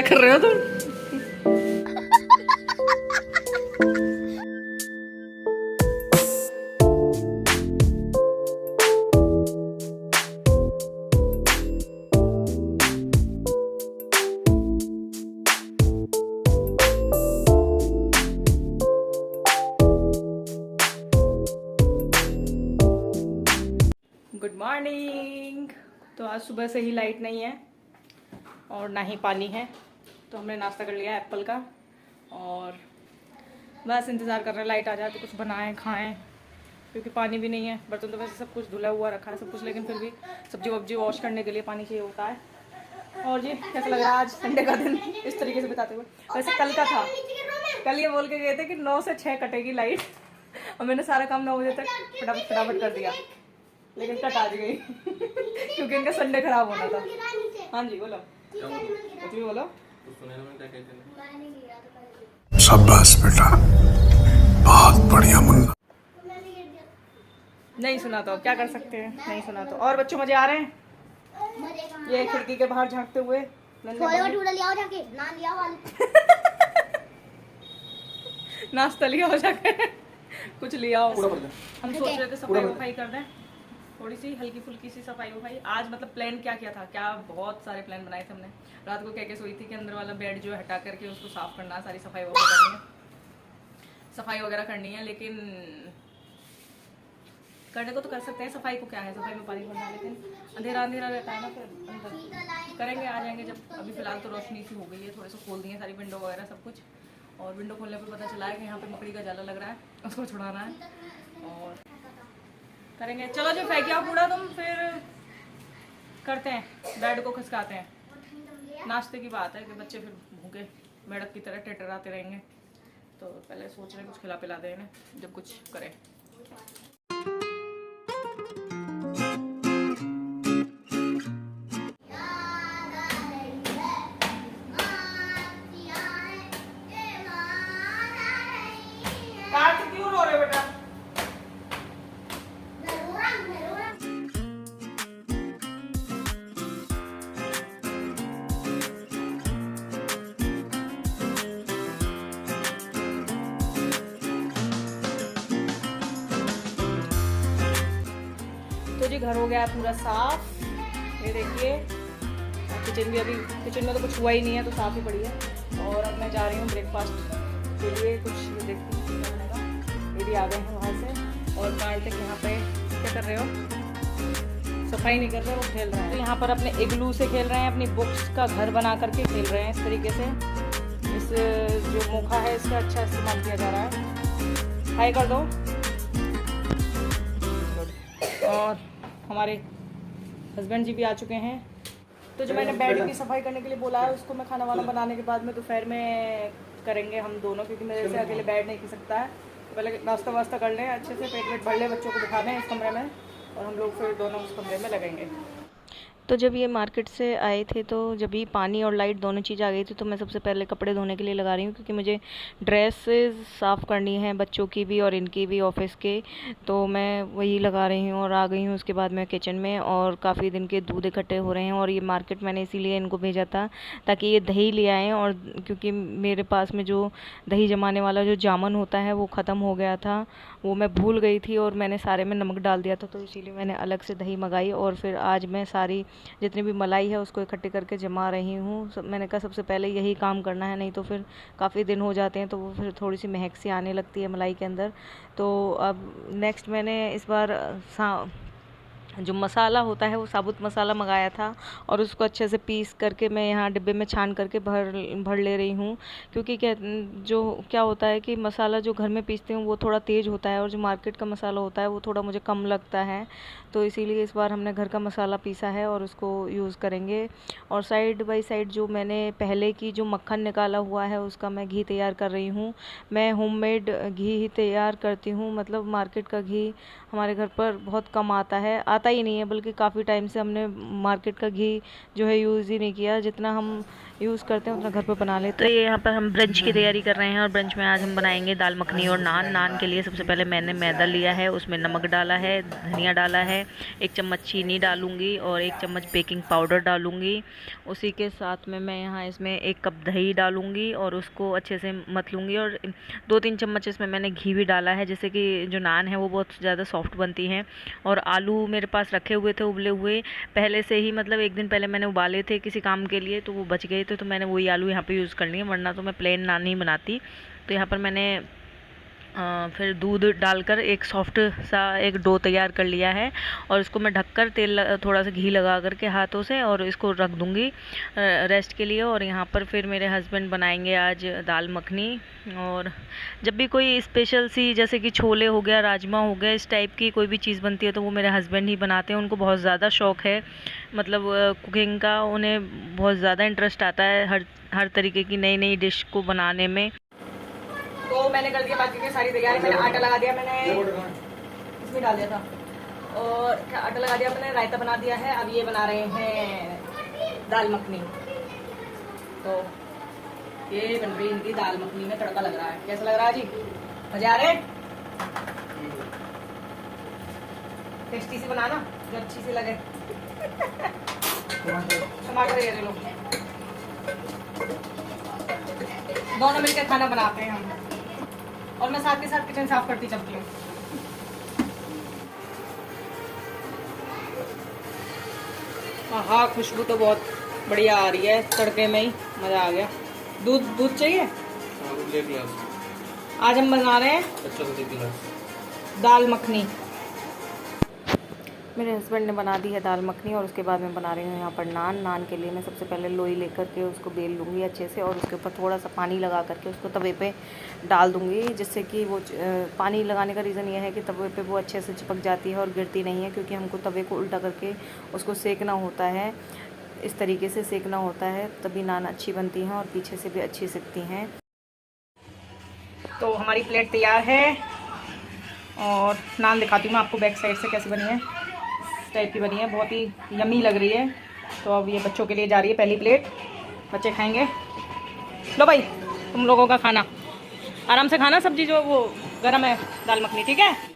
कर रहे हो तुम? Good morning. तो आज सुबह से ही लाइट नहीं है और ना ही पानी है, तो हमने नाश्ता कर लिया एप्पल का और बस इंतज़ार कर रहे हैं लाइट आ जाए तो कुछ बनाएं खाएं, क्योंकि पानी भी नहीं है। बर्तन तो वैसे सब कुछ धुला हुआ रखा है सब कुछ, लेकिन फिर भी सब्जी वब्जी वॉश करने के लिए पानी चाहिए होता है। और जी कैसा लग रहा है आज संडे का दिन इस तरीके से बिताते हुए? वैसे कल का था, कल ये बोल के गए थे कि 9 से 6 कटेगी लाइट और मैंने सारा काम 9 बजे तक फटाफट कर दिया, लेकिन कट आज गई क्योंकि इनका संडे खराब होना था। हाँ जी बोलो, कुछ भी बोलो। शाबाश बेटा, बहुत बढ़िया मुन्ना। नहीं सुना तो क्या कर सकते हैं, नहीं सुना तो। और बच्चों मजे आ रहे हैं? ये खिड़की के बाहर झांकते हुए नाश्ता लिया हो जाके कुछ लिया हो। हम सोच रहे थे सफाई वफाई कर दें, थोड़ी सी हल्की फुल्की सी सफाई वफाई। आज मतलब प्लान क्या किया था, क्या बहुत सारे प्लान बनाए थे हमने। रात को कह सोई थी कि अंदर वाला बेड जो हटा करके उसको साफ करना है, सारी सफाई वगैरह करनी है, सफाई वगैरह करनी है। लेकिन करने को तो कर सकते हैं, सफाई को क्या है, सफाई में पानी भरना है, लेकिन अंधेरा अंधेरा रहता है ना, फिर अंदर करेंगे आ जाएंगे जब। अभी फिलहाल तो रोशनी सी हो गई है, थोड़े से खोल दिए सारी विंडो वगैरह सब कुछ। और विंडो खोलने पे पता चला है कि यहाँ पे मकड़ी का जाला लग रहा है, उसको छुड़ाना है और करेंगे। चलो जो फेंक आओ कूड़ा तुम, फिर करते हैं बेड को खिसकाते हैं। नाश्ते की बात है कि बच्चे फिर भूखे मेढक की तरह टेटराते रहेंगे, तो पहले सोच रहे हैं कुछ खिला पिला दें इन्हें जब कुछ करें। क्यों रो रहे बेटा? तो जी घर हो गया पूरा साफ, ये देखिए। किचन भी, अभी किचन में तो कुछ हुआ ही नहीं है तो साफ ही पड़ी है। और अब मैं जा रही हूँ ब्रेकफास्ट के लिए, कुछ ये देखती हूँ करने का। ये भी आ गए हैं वहाँ से और कार्तिक यहाँ पे क्या कर रहे हो? सफाई नहीं कर रहे, वो खेल रहे हैं। तो यहाँ पर अपने इग्लू से खेल रहे हैं, अपनी बुक्स का घर बना करके खेल रहे हैं इस तरीके से। इस जो मोखा है इसका अच्छा इस्तेमाल किया जा रहा है। हाय कर दो। और हमारे हस्बैंड जी भी आ चुके हैं। तो जो मैंने बेड की सफाई करने के लिए बोला है उसको मैं खाना वाना बनाने के बाद में दोपहर में करेंगे हम दोनों, क्योंकि मेरे से अकेले बेड नहीं खिल सकता है। तो पहले नाश्ता वास्ता कर लें, अच्छे से पेट वेट भर लें, बच्चों को बिठा दें इस कमरे में और हम लोग फिर दोनों उस कमरे में लगेंगे। तो जब ये मार्केट से आए थे तो जब ही पानी और लाइट दोनों चीज़ आ गई थी, तो मैं सबसे पहले कपड़े धोने के लिए लगा रही हूँ, क्योंकि मुझे ड्रेसेस साफ़ करनी है, बच्चों की भी और इनकी भी, ऑफिस के। तो मैं वही लगा रही हूँ और आ गई हूँ उसके बाद मैं किचन में। और काफ़ी दिन के दूध इकट्ठे हो रहे हैं और ये मार्केट मैंने इसीलिए इनको भेजा था ताकि ये दही ले आएँ। और क्योंकि मेरे पास में जो दही जमाने वाला जो जामन होता है वो ख़त्म हो गया था, वो मैं भूल गई थी और मैंने सारे में नमक डाल दिया था, तो इसीलिए मैंने अलग से दही मंगाई। और फिर आज मैं सारी जितनी भी मलाई है उसको इकट्ठे करके जमा रही हूँ। मैंने कहा सबसे पहले यही काम करना है, नहीं तो फिर काफ़ी दिन हो जाते हैं तो वो फिर थोड़ी सी महक सी आने लगती है मलाई के अंदर। तो अब नेक्स्ट मैंने इस बार जो मसाला होता है वो साबुत मसाला मंगाया था और उसको अच्छे से पीस करके मैं यहाँ डिब्बे में छान करके भर ले रही हूँ। क्योंकि क्या होता है कि मसाला जो घर में पीसती हूँ वो थोड़ा तेज़ होता है और जो मार्केट का मसाला होता है वो थोड़ा मुझे कम लगता है। तो इसीलिए इस बार हमने घर का मसाला पीसा है और उसको यूज़ करेंगे। और साइड बाय साइड जो मैंने पहले की जो मक्खन निकाला हुआ है उसका मैं घी तैयार कर रही हूँ। मैं होममेड घी ही तैयार करती हूँ, मतलब मार्केट का घी हमारे घर पर बहुत कम आता है। आता ही नहीं है, बल्कि काफ़ी टाइम से हमने मार्केट का घी जो है यूज़ ही नहीं किया। जितना हम यूज़ करते हैं उतना घर पे बना लेते हैं। तो यहाँ पर हम ब्रंच की तैयारी कर रहे हैं और ब्रंच में आज हम बनाएंगे दाल मखनी और नान। नान के लिए सबसे पहले मैंने मैदा लिया है, उसमें नमक डाला है, धनिया डाला है, 1 चम्मच चीनी डालूंगी और 1 चम्मच बेकिंग पाउडर डालूंगी। उसी के साथ में मैं यहाँ इसमें 1 कप दही डालूंगी और उसको अच्छे से मथ लूँगी। और 2-3 चम्मच इसमें मैंने घी भी डाला है, जिससे कि जो नान है वो बहुत ज़्यादा सॉफ्ट बनती हैं। और आलू मेरे पास रखे हुए थे उबले हुए पहले से ही, मतलब 1 दिन पहले मैंने उबाले थे किसी काम के लिए, तो वो बच गए थे, तो मैंने वही आलू यहाँ पे यूज़ करनी है, वरना तो मैं प्लेन नान नहीं बनाती। तो यहाँ पर मैंने फिर दूध डालकर एक सॉफ्ट सा एक डो तैयार कर लिया है और इसको मैं ढककर थोड़ा सा घी लगा करके हाथों से और इसको रख दूँगी रेस्ट के लिए। और यहाँ पर फिर मेरे हस्बैंड बनाएंगे आज दाल मखनी। और जब भी कोई स्पेशल सी, जैसे कि छोले हो गया, राजमा हो गया, इस टाइप की कोई भी चीज़ बनती है तो वो मेरे हस्बैंड ही बनाते हैं। उनको बहुत ज़्यादा शौक़ है, मतलब कुकिंग का उन्हें बहुत ज़्यादा इंटरेस्ट आता है हर तरीके की नई नई डिश को बनाने में। तो मैंने कर दिया बाकी की सारी तैयारी। मैंने आटा लगा दिया, मैंने इसमें डाल दिया था और आटा लगा दिया, मैंने रायता बना दिया है। अब ये बना रहे हैं दाल मखनी। तो ये बन रही इनकी दाल मखनी में तड़का लग रहा है। कैसा लग रहा है जी? मजे आ रहे हैं? टेस्टी सी बनाना जो अच्छी सी लगे। टमाटर दे लो, दोनों मिलकर खाना बनाते हैं हम, और मैं साथ के साथ किचन साफ करती चलती हूँ। हाँ, खुशबू तो बहुत बढ़िया आ रही है, तड़के में ही मजा आ गया। दूध चाहिए? आज हम बना रहे हैं दाल मखनी। मेरे हस्बैंड ने बना दी है दाल मखनी और उसके बाद मैं बना रही हूँ यहाँ पर नान। नान के लिए मैं सबसे पहले लोई लेकर के उसको बेल लूँगी अच्छे से और उसके ऊपर थोड़ा सा पानी लगा करके उसको तवे पे डाल दूँगी, जिससे कि वो पानी लगाने का रीज़न ये है कि तवे पे वो अच्छे से चिपक जाती है और गिरती नहीं है, क्योंकि हमको तवे को उल्टा करके उसको सेकना होता है। इस तरीके से सेकना होता है, तभी नान अच्छी बनती हैं और पीछे से भी अच्छी सिकती हैं। तो हमारी प्लेट तैयार है और नान दिखाती हूँ मैं आपको बैक साइड से कैसी बनी है। टाइप की बनी है, बहुत ही यम्मी लग रही है। तो अब ये बच्चों के लिए जा रही है पहली प्लेट, बच्चे खाएंगे। लो भाई, तुम लोगों का खाना आराम से खाना, सब्जी जो वो गरम है, दाल मखनी, ठीक है।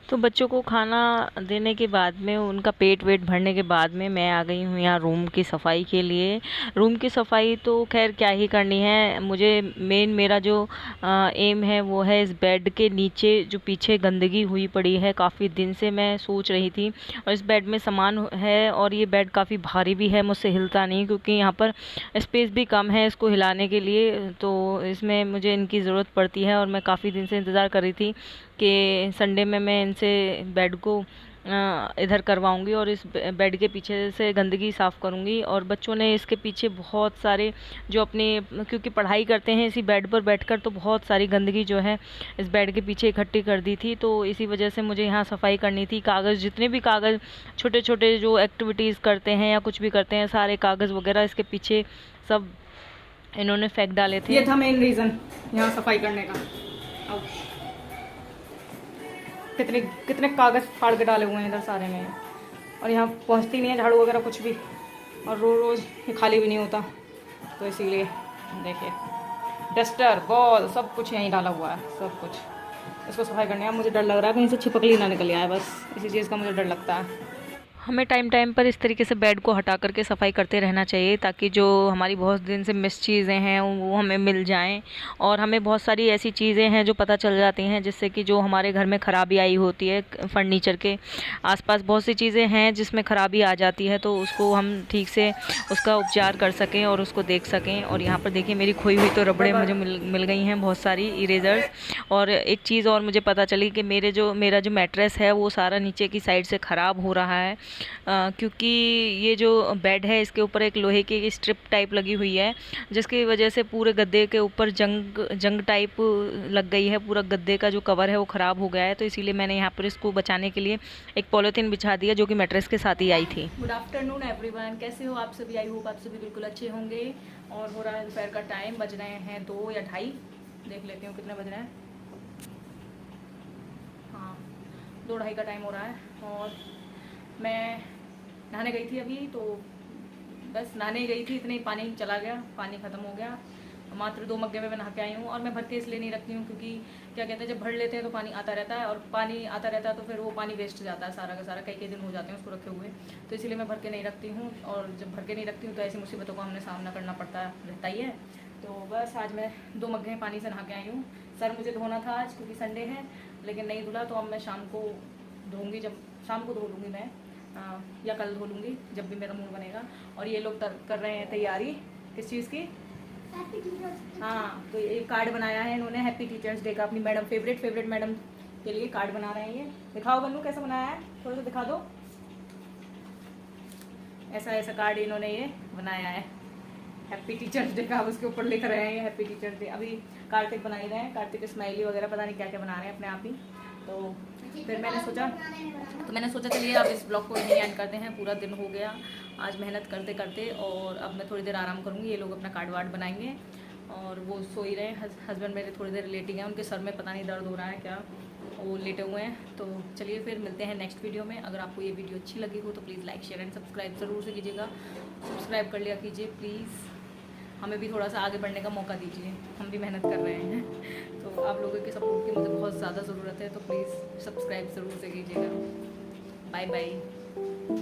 तो बच्चों को खाना देने के बाद में, उनका पेट वेट भरने के बाद में मैं आ गई हूँ यहाँ रूम की सफाई के लिए। रूम की सफाई तो खैर क्या ही करनी है, मुझे मेरा जो एम है वो है इस बेड के नीचे जो पीछे गंदगी हुई पड़ी है, काफ़ी दिन से मैं सोच रही थी। और इस बेड में सामान है और ये बेड काफ़ी भारी भी है, मुझसे हिलता नहीं, क्योंकि यहाँ पर स्पेस भी कम है इसको हिलाने के लिए। तो इसमें मुझे इनकी ज़रूरत पड़ती है और मैं काफ़ी दिन से इंतज़ार कर रही थी कि संडे में मैं इनसे बेड को इधर करवाऊंगी और इस बेड के पीछे से गंदगी साफ़ करूंगी। और बच्चों ने इसके पीछे बहुत सारे जो अपने, क्योंकि पढ़ाई करते हैं इसी बेड पर बैठकर, तो बहुत सारी गंदगी जो है इस बेड के पीछे इकट्ठी कर दी थी। तो इसी वजह से मुझे यहाँ सफाई करनी थी। कागज़, जितने भी कागज़ छोटे छोटे जो एक्टिविटीज़ करते हैं या कुछ भी करते हैं, सारे कागज़ वगैरह इसके पीछे सब इन्होंने फेंक डाले थे। ये था मेन रीज़न यहाँ सफाई करने का। कितने कागज़ फाड़ के डाले हुए हैं इधर सारे में, और यहाँ पहुँचती नहीं है झाड़ू वगैरह कुछ भी, और रोज़ ये खाली भी नहीं होता, तो इसीलिए देखिए डस्टर बॉल सब कुछ यहीं डाला हुआ है, सब कुछ। इसको सफाई करने का मुझे डर लग रहा है कहीं से छिपकली ना निकल आए, बस इसी चीज़ का मुझे डर लगता है। हमें टाइम टाइम पर इस तरीके से बेड को हटा करके सफाई करते रहना चाहिए, ताकि जो हमारी बहुत दिन से मिस चीज़ें हैं वो हमें मिल जाएं। और हमें बहुत सारी ऐसी चीज़ें हैं जो पता चल जाती हैं, जिससे कि जो हमारे घर में ख़राबी आई होती है, फर्नीचर के आसपास बहुत सी चीज़ें हैं जिसमें ख़राबी आ जाती है, तो उसको हम ठीक से उसका उपचार कर सकें और उसको देख सकें। और यहाँ पर देखिए मेरी खोई हुई तो रबड़ें मुझे मिल गई हैं, बहुत सारी इरेज़र्स। और एक चीज़ और मुझे पता चली कि मेरा जो मैट्रेस है वो सारा नीचे की साइड से ख़राब हो रहा है, क्योंकि ये जो बेड है इसके ऊपर एक लोहे की स्ट्रिप टाइप लगी हुई है, जिसकी वजह से पूरे गद्दे के ऊपर जंग टाइप लग गई है। पूरा गद्दे का जो कवर है वो ख़राब हो गया है, तो इसीलिए मैंने यहाँ पर इसको बचाने के लिए एक पॉलीथीन बिछा दिया, जो कि मैट्रेस के साथ ही आई थी। गुड आफ्टरनून एवरीवन, कैसे हो आप सभी? आई होप आप सभी बिल्कुल अच्छे होंगे। और हो रहा है दोपहर का टाइम, बज रहे हैं 2 या 2:30, देख लेती हूँ कितने बज रहे हैं। हाँ, 2-2:30 का टाइम हो रहा है। और मैं नहाने गई थी अभी, तो बस नहाने गई थी, इतने ही पानी चला गया, पानी ख़त्म हो गया। मात्र 2 मग्गे में मैं नहा के आई हूँ। और मैं भर के इसलिए नहीं रखती हूँ क्योंकि क्या कहते हैं, जब भर लेते हैं तो पानी आता रहता है, और पानी आता रहता है तो फिर वो पानी वेस्ट जाता है सारा का सारा, कई दिन हो जाते हैं उसको रखे हुए। तो इसीलिए मैं भर के नहीं रखती हूँ। और जब भर के नहीं रखती हूँ तो ऐसी मुसीबतों का हमने सामना करना पड़ता रहता ही है। तो बस आज मैं 2 मग्गे पानी से नहा के आई हूँ। सर मुझे धोना था आज क्योंकि संडे है, लेकिन नहीं धुला, तो अब मैं शाम को धोऊँगी, जब शाम को धो लूँगी मैं, या कल धो लूँगी जब भी मेरा मूड बनेगा। और ये लोग कर रहे हैं तैयारी किस चीज़ की? हाँ, तो ये कार्ड बनाया है इन्होंने हैप्पी टीचर्स डे का, अपनी मैडम फेवरेट मैडम के लिए कार्ड बना रहे हैं। ये दिखाओ बन्नू कैसे बनाया है, थोड़ा सा दिखा दो। ऐसा कार्ड इन्होंने ये बनाया है हैप्पी टीचर्स डे का, उसके ऊपर लिख रहे हैं ये हैप्पी टीचर्स डे। अभी कार्तिक बना ही रहे हैं, कार्तिक स्माइली वगैरह पता नहीं क्या क्या बना रहे हैं अपने आप ही। तो फिर मैंने सोचा चलिए अब इस ब्लॉग को यहीं एंड करते हैं, पूरा दिन हो गया आज मेहनत करते करते, और अब मैं थोड़ी देर आराम करूँगी। ये लोग अपना कार्ड वार्ड बनाएंगे और वो सो ही रहे हैं। हस्बैंड मेरे थोड़ी देर लेटे गए, उनके सर में पता नहीं दर्द हो रहा है क्या, वो लेटे हुए हैं। तो चलिए फिर मिलते हैं नेक्स्ट वीडियो में। अगर आपको ये वीडियो अच्छी लगी हो तो please like share and subscribe ज़रूर से कीजिएगा। सब्सक्राइब कर लिया कीजिए प्लीज़, हमें भी थोड़ा सा आगे बढ़ने का मौका दीजिए, हम भी मेहनत कर रहे हैं। तो आप लोगों के सपोर्ट की मुझे बहुत ज़्यादा ज़रूरत है, तो प्लीज़ सब्सक्राइब ज़रूर से कीजिएगा। Bye bye.